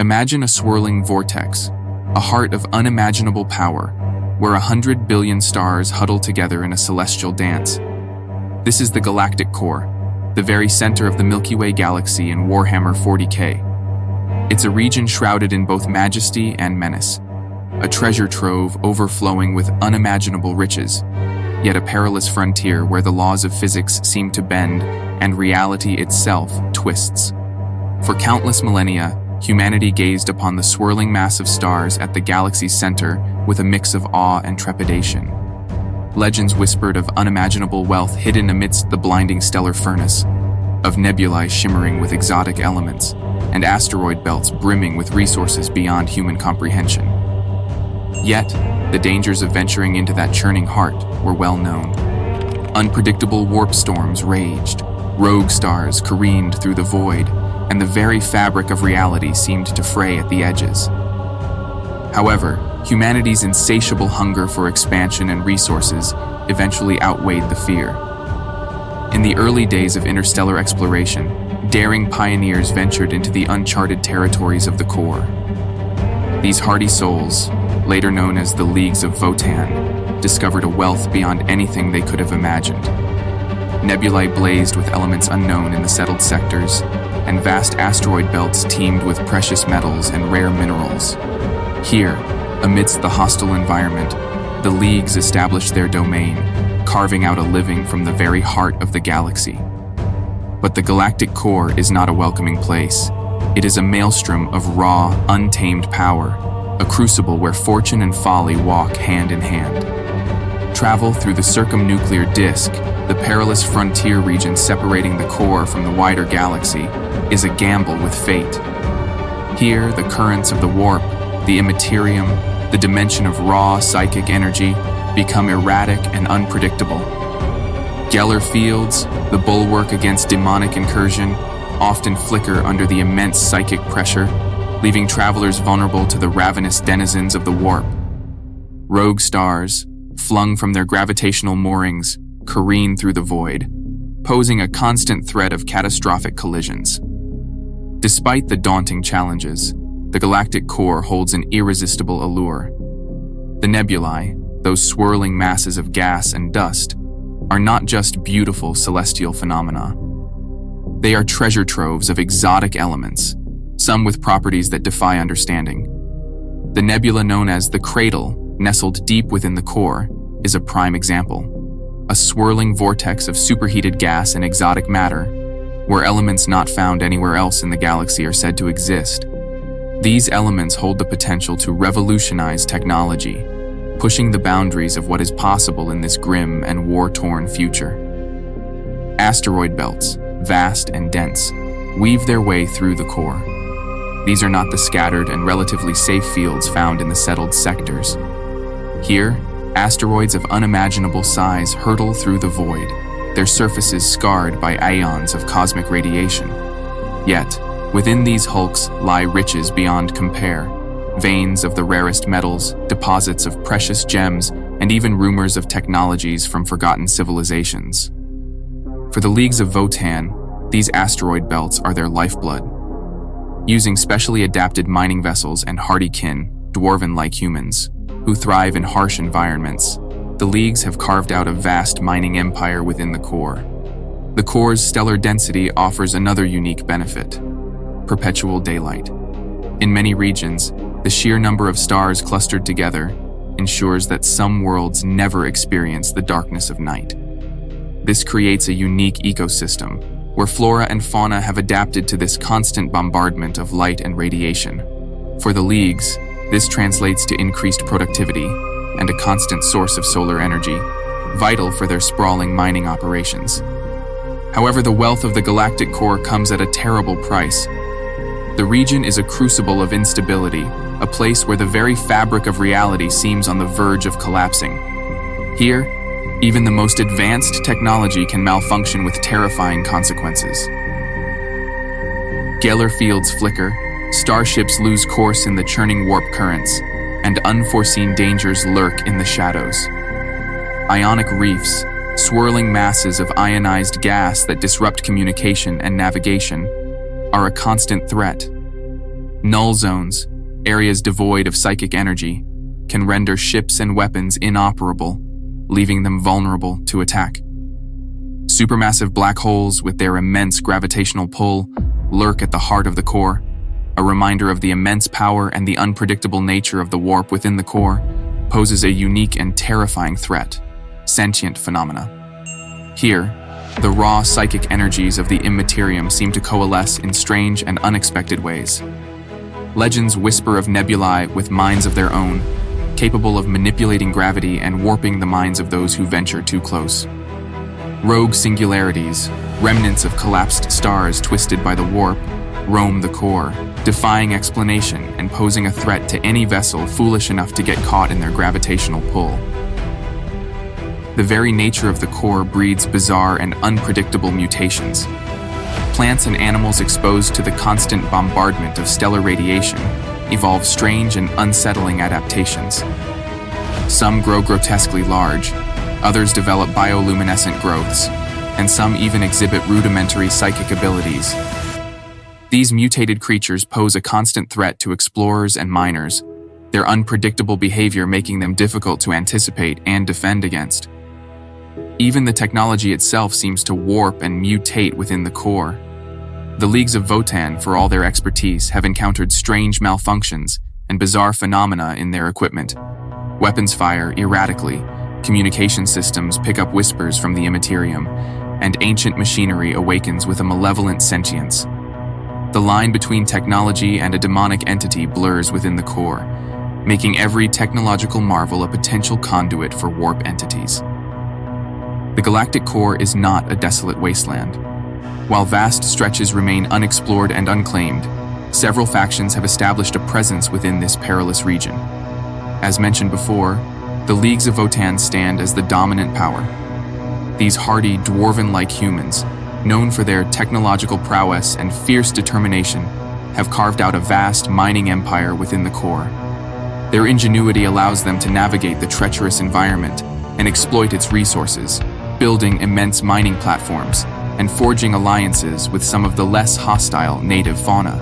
Imagine a swirling vortex, a heart of unimaginable power, where 100 billion stars huddle together in a celestial dance. This is the Galactic Core, the very center of the Milky Way galaxy in Warhammer 40K. It's a region shrouded in both majesty and menace, a treasure trove overflowing with unimaginable riches, yet a perilous frontier where the laws of physics seem to bend and reality itself twists. For countless millennia, humanity gazed upon the swirling mass of stars at the galaxy's center with a mix of awe and trepidation. Legends whispered of unimaginable wealth hidden amidst the blinding stellar furnace, of nebulae shimmering with exotic elements, and asteroid belts brimming with resources beyond human comprehension. Yet, the dangers of venturing into that churning heart were well known. Unpredictable warp storms raged, rogue stars careened through the void, and the very fabric of reality seemed to fray at the edges. However, humanity's insatiable hunger for expansion and resources eventually outweighed the fear. In the early days of interstellar exploration, daring pioneers ventured into the uncharted territories of the core. These hardy souls, later known as the Leagues of Votann, discovered a wealth beyond anything they could have imagined. Nebulae blazed with elements unknown in the settled sectors, and vast asteroid belts teemed with precious metals and rare minerals. Here, amidst the hostile environment, the Leagues established their domain, carving out a living from the very heart of the galaxy. But the Galactic Core is not a welcoming place. It is a maelstrom of raw, untamed power, a crucible where fortune and folly walk hand in hand. Travel through the Circumnuclear Disk, the perilous frontier region separating the core from the wider galaxy, is a gamble with fate. Here, the currents of the warp, the immaterium, the dimension of raw psychic energy, become erratic and unpredictable. Geller fields, the bulwark against demonic incursion, often flicker under the immense psychic pressure, leaving travelers vulnerable to the ravenous denizens of the warp. Rogue stars, flung from their gravitational moorings, careen through the void, posing a constant threat of catastrophic collisions. Despite the daunting challenges, the Galactic Core holds an irresistible allure. The nebulae, those swirling masses of gas and dust, are not just beautiful celestial phenomena. They are treasure troves of exotic elements, some with properties that defy understanding. The nebula known as the Cradle, nestled deep within the core, is a prime example. A swirling vortex of superheated gas and exotic matter, where elements not found anywhere else in the galaxy are said to exist. These elements hold the potential to revolutionize technology, pushing the boundaries of what is possible in this grim and war-torn future. Asteroid belts, vast and dense, weave their way through the core. These are not the scattered and relatively safe fields found in the settled sectors. Here, asteroids of unimaginable size hurtle through the void, their surfaces scarred by aeons of cosmic radiation. Yet, within these hulks lie riches beyond compare, veins of the rarest metals, deposits of precious gems, and even rumors of technologies from forgotten civilizations. For the Leagues of Votann, these asteroid belts are their lifeblood. Using specially adapted mining vessels and hardy kin, dwarven-like humans, who thrive in harsh environments, the Leagues have carved out a vast mining empire within the core. The core's stellar density offers another unique benefit: perpetual daylight. In many regions, the sheer number of stars clustered together ensures that some worlds never experience the darkness of night. This creates a unique ecosystem, where flora and fauna have adapted to this constant bombardment of light and radiation. For the Leagues, this translates to increased productivity and a constant source of solar energy, vital for their sprawling mining operations. However, the wealth of the Galactic Core comes at a terrible price. The region is a crucible of instability, a place where the very fabric of reality seems on the verge of collapsing. Here, even the most advanced technology can malfunction with terrifying consequences. Geller fields flicker, starships lose course in the churning warp currents, and unforeseen dangers lurk in the shadows. Ionic reefs, swirling masses of ionized gas that disrupt communication and navigation, are a constant threat. Null zones, areas devoid of psychic energy, can render ships and weapons inoperable, leaving them vulnerable to attack. Supermassive black holes with their immense gravitational pull lurk at the heart of the core, a reminder of the immense power and the unpredictable nature of the warp within the core poses a unique and terrifying threat, sentient phenomena. Here, the raw psychic energies of the immaterium seem to coalesce in strange and unexpected ways. Legends whisper of nebulae with minds of their own, capable of manipulating gravity and warping the minds of those who venture too close. Rogue singularities, remnants of collapsed stars twisted by the warp, roam the core, defying explanation and posing a threat to any vessel foolish enough to get caught in their gravitational pull. The very nature of the core breeds bizarre and unpredictable mutations. Plants and animals exposed to the constant bombardment of stellar radiation evolve strange and unsettling adaptations. Some grow grotesquely large, others develop bioluminescent growths, and some even exhibit rudimentary psychic abilities. These mutated creatures pose a constant threat to explorers and miners, their unpredictable behavior making them difficult to anticipate and defend against. Even the technology itself seems to warp and mutate within the core. The Leagues of Votann, for all their expertise, have encountered strange malfunctions and bizarre phenomena in their equipment. Weapons fire erratically, communication systems pick up whispers from the immaterium, and ancient machinery awakens with a malevolent sentience. The line between technology and a demonic entity blurs within the core, making every technological marvel a potential conduit for warp entities. The Galactic Core is not a desolate wasteland. While vast stretches remain unexplored and unclaimed, several factions have established a presence within this perilous region. As mentioned before, the Leagues of Votann stand as the dominant power. These hardy, dwarven-like humans, known for their technological prowess and fierce determination, have carved out a vast mining empire within the core. Their ingenuity allows them to navigate the treacherous environment and exploit its resources, building immense mining platforms and forging alliances with some of the less hostile native fauna.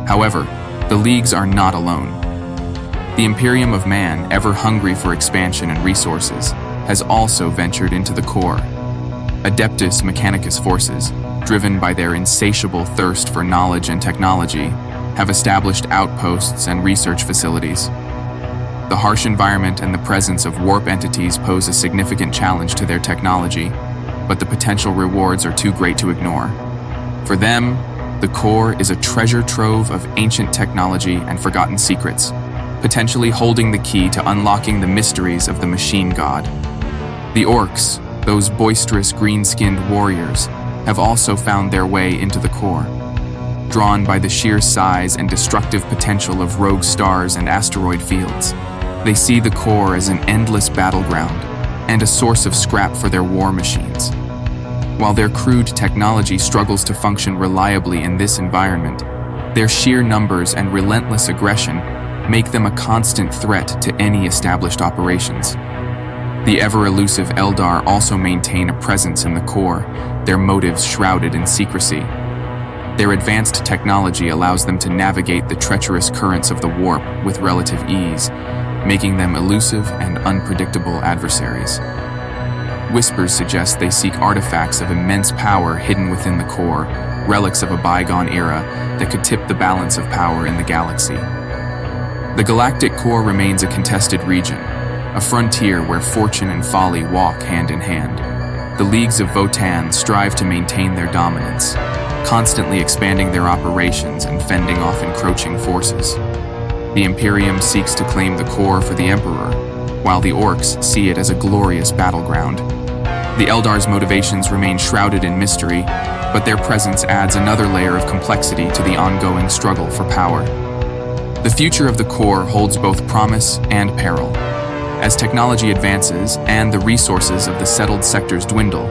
However, the Leagues are not alone. The Imperium of Man, ever hungry for expansion and resources, has also ventured into the core. Adeptus Mechanicus forces, driven by their insatiable thirst for knowledge and technology, have established outposts and research facilities. The harsh environment and the presence of warp entities pose a significant challenge to their technology, but the potential rewards are too great to ignore. For them, the core is a treasure trove of ancient technology and forgotten secrets, potentially holding the key to unlocking the mysteries of the machine god. The orcs, those boisterous green-skinned warriors, have also found their way into the core. Drawn by the sheer size and destructive potential of rogue stars and asteroid fields, they see the core as an endless battleground and a source of scrap for their war machines. While their crude technology struggles to function reliably in this environment, their sheer numbers and relentless aggression make them a constant threat to any established operations. The ever-elusive Eldar also maintain a presence in the core, their motives shrouded in secrecy. Their advanced technology allows them to navigate the treacherous currents of the warp with relative ease, making them elusive and unpredictable adversaries. Whispers suggest they seek artifacts of immense power hidden within the core, relics of a bygone era that could tip the balance of power in the galaxy. The Galactic Core remains a contested region, a frontier where fortune and folly walk hand in hand. The Leagues of Votann strive to maintain their dominance, constantly expanding their operations and fending off encroaching forces. The Imperium seeks to claim the core for the Emperor, while the Orcs see it as a glorious battleground. The Eldar's motivations remain shrouded in mystery, but their presence adds another layer of complexity to the ongoing struggle for power. The future of the core holds both promise and peril. As technology advances and the resources of the settled sectors dwindle,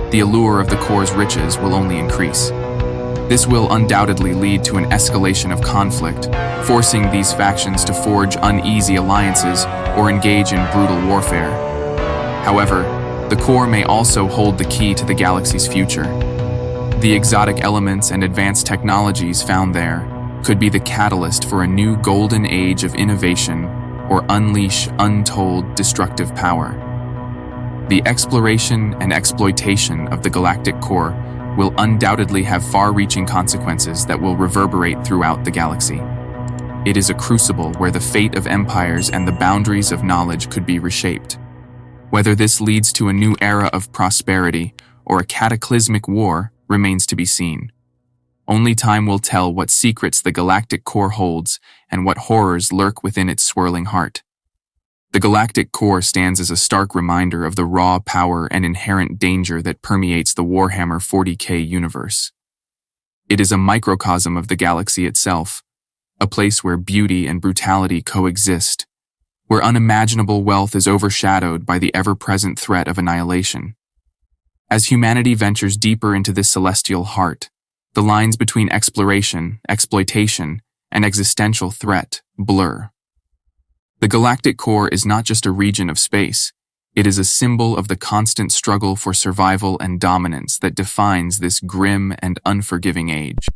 the allure of the core's riches will only increase. This will undoubtedly lead to an escalation of conflict, forcing these factions to forge uneasy alliances or engage in brutal warfare. However, the core may also hold the key to the galaxy's future. The exotic elements and advanced technologies found there, could be the catalyst for a new golden age of innovation or unleash untold destructive power. The exploration and exploitation of the Galactic Core will undoubtedly have far-reaching consequences that will reverberate throughout the galaxy. It is a crucible where the fate of empires and the boundaries of knowledge could be reshaped. Whether this leads to a new era of prosperity or a cataclysmic war remains to be seen. Only time will tell what secrets the Galactic Core holds and what horrors lurk within its swirling heart. The Galactic Core stands as a stark reminder of the raw power and inherent danger that permeates the Warhammer 40K universe. It is a microcosm of the galaxy itself, a place where beauty and brutality coexist, where unimaginable wealth is overshadowed by the ever-present threat of annihilation. As humanity ventures deeper into this celestial heart, the lines between exploration, exploitation, and existential threat blur. The Galactic Core is not just a region of space, it is a symbol of the constant struggle for survival and dominance that defines this grim and unforgiving age.